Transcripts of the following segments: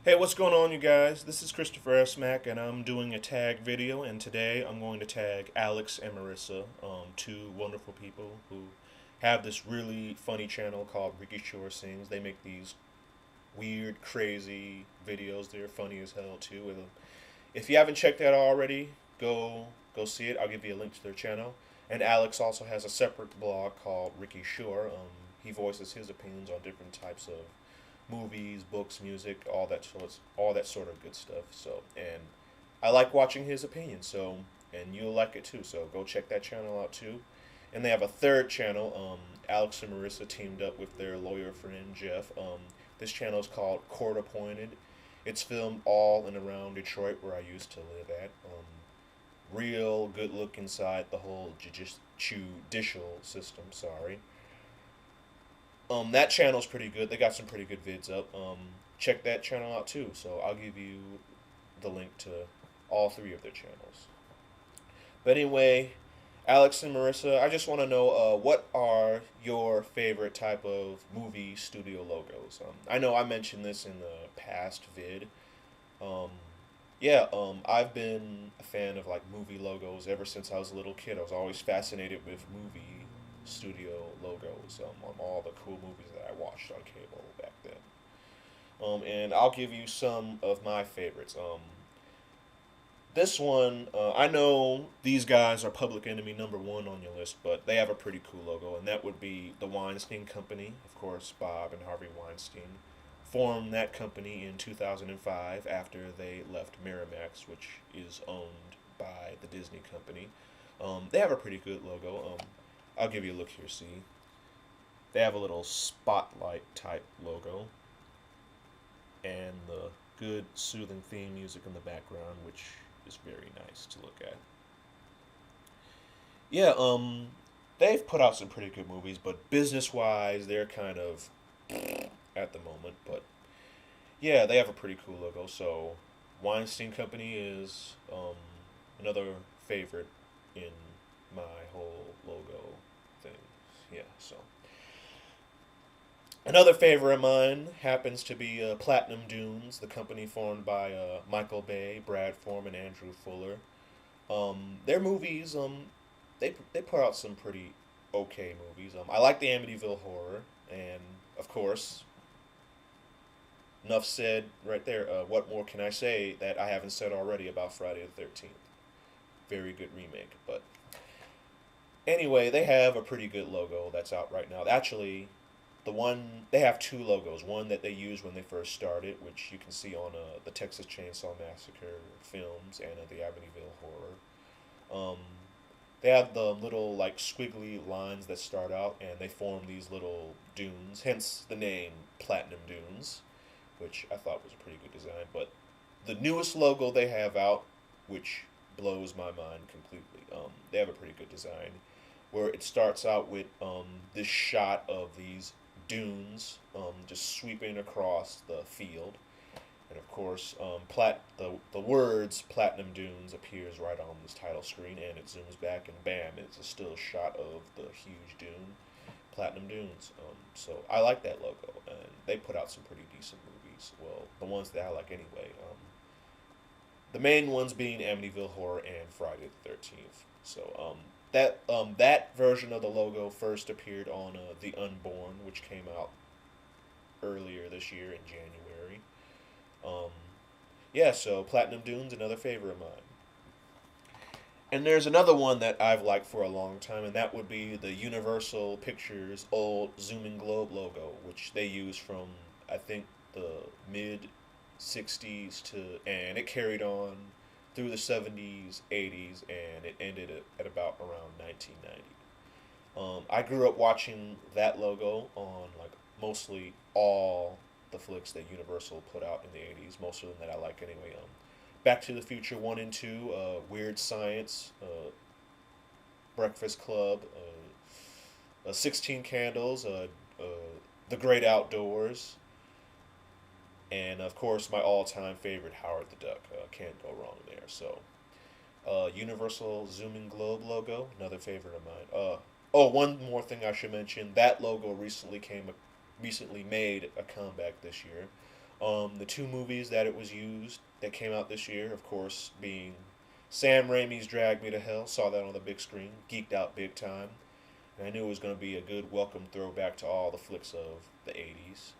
Hey, what's going on, you guys? This is christopherSmac, and I'm doing a tag video. And today I'm going to tag Alex and Marissa, two wonderful people who have this really funny channel called RickyShoreSings. They make these weird, crazy videos. They're funny as hell too. And if you haven't checked that out already, go see it. I'll give you a link to their channel. And Alex also has a separate blog called Ricky Shore. He voices his opinions on different types of movies, books, music, all that sort of good stuff. So, and I like watching his opinions. So, and you'll like it too. So go check that channel out too. And they have a third channel. Alex and Marissa teamed up with their lawyer friend Jeff. This channel is called Court Appointed. It's filmed all in around Detroit, where I used to live at. Real good look inside the whole judicial system. Sorry. That channel's pretty good. They got some pretty good vids up. Check that channel out too. So I'll give you the link to all three of their channels. But anyway, Alex and Marissa, I just want to know what are your favorite type of movie studio logos? I know I mentioned this in the past vid. Um, I've been a fan of like movie logos ever since I was a little kid. I was always fascinated with movie studio logos on all the cool movies that I watched on cable back then. And I'll give you some of my favorites. This one, I know these guys are public enemy number one on your list, but they have a pretty cool logo, and that would be the Weinstein Company. Of course, Bob and Harvey Weinstein formed that company in 2005 after they left Miramax, which is owned by the Disney Company. They have a pretty good logo. I'll give you a look here, see. They have a little spotlight type logo and the good soothing theme music in the background, which is very nice to look at. Yeah, they've put out some pretty good movies, but business wise, they're kind of at the moment. But yeah, they have a pretty cool logo. So Weinstein Company is another favorite in my whole logo thing. Yeah, so another favorite of mine happens to be Platinum Dunes, the company formed by Michael Bay, Brad Form, and Andrew Fuller. Their movies, they put out some pretty okay movies. I like the Amityville Horror, and of course, enough said right there. What more can I say that I haven't said already about Friday the 13th? Very good remake, but anyway, they have a pretty good logo that's out right now. Actually, they have two logos. One that they used when they first started, which you can see on the Texas Chainsaw Massacre films and the Amityville Horror. They have the little like squiggly lines that start out, and they form these little dunes. Hence the name Platinum Dunes, which I thought was a pretty good design. But the newest logo they have out, which blows my mind completely. They have a pretty good design where it starts out with this shot of these dunes just sweeping across the field. And of course, the words Platinum Dunes appears right on this title screen, and it zooms back, and bam, it's a still shot of the huge dune, Platinum Dunes. So I like that logo, and they put out some pretty decent movies. Well, the ones that I like anyway. The main ones being Amityville Horror and Friday the 13th. So that version of the logo first appeared on The Unborn, which came out earlier this year in January. Um, yeah, so Platinum Dune's another favorite of mine. And there's another one that I've liked for a long time, and that would be the Universal Pictures old Zooming Globe logo, which they used from, I think, the mid 60s and it carried on through the 70s, 80s, and it ended at about around 1990. I grew up watching that logo on like mostly all the flicks that Universal put out in the 80s, most of them that I like anyway. Back to the Future 1 and 2, Weird Science, Breakfast Club, 16 Candles, The Great Outdoors, and of course my all-time favorite, Howard the Duck. Can't go wrong there. So, Universal Zooming Globe logo, another favorite of mine. One more thing I should mention: that logo recently made a comeback this year. The two movies that it was used that came out this year, of course, being Sam Raimi's Drag Me to Hell. Saw that on the big screen, geeked out big time. And I knew it was going to be a good welcome throwback to all the flicks of the 80s.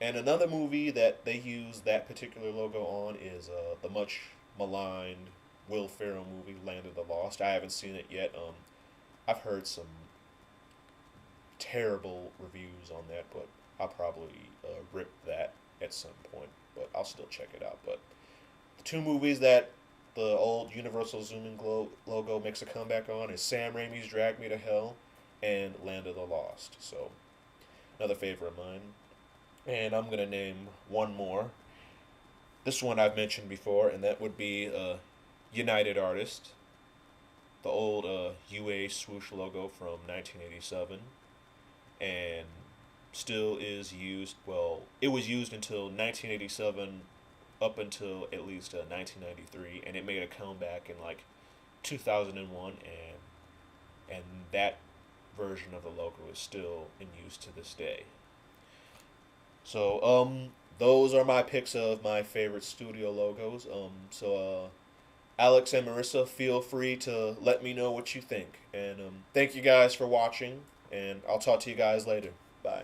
And another movie that they use that particular logo on is the much maligned Will Ferrell movie, Land of the Lost. I haven't seen it yet. I've heard some terrible reviews on that, but I'll probably rip that at some point. But I'll still check it out. But the two movies that the old Universal Zoom logo makes a comeback on is Sam Raimi's Drag Me to Hell and Land of the Lost. So another favorite of mine. And I'm going to name one more. This one I've mentioned before, and that would be United Artists, the old UA swoosh logo from 1987, and still is used. Well, it was used until 1987, up until at least 1993, and it made a comeback in like 2001, and that version of the logo is still in use to this day. So, those are my picks of my favorite studio logos. Alex and Marissa, feel free to let me know what you think. And thank you guys for watching, and I'll talk to you guys later. Bye.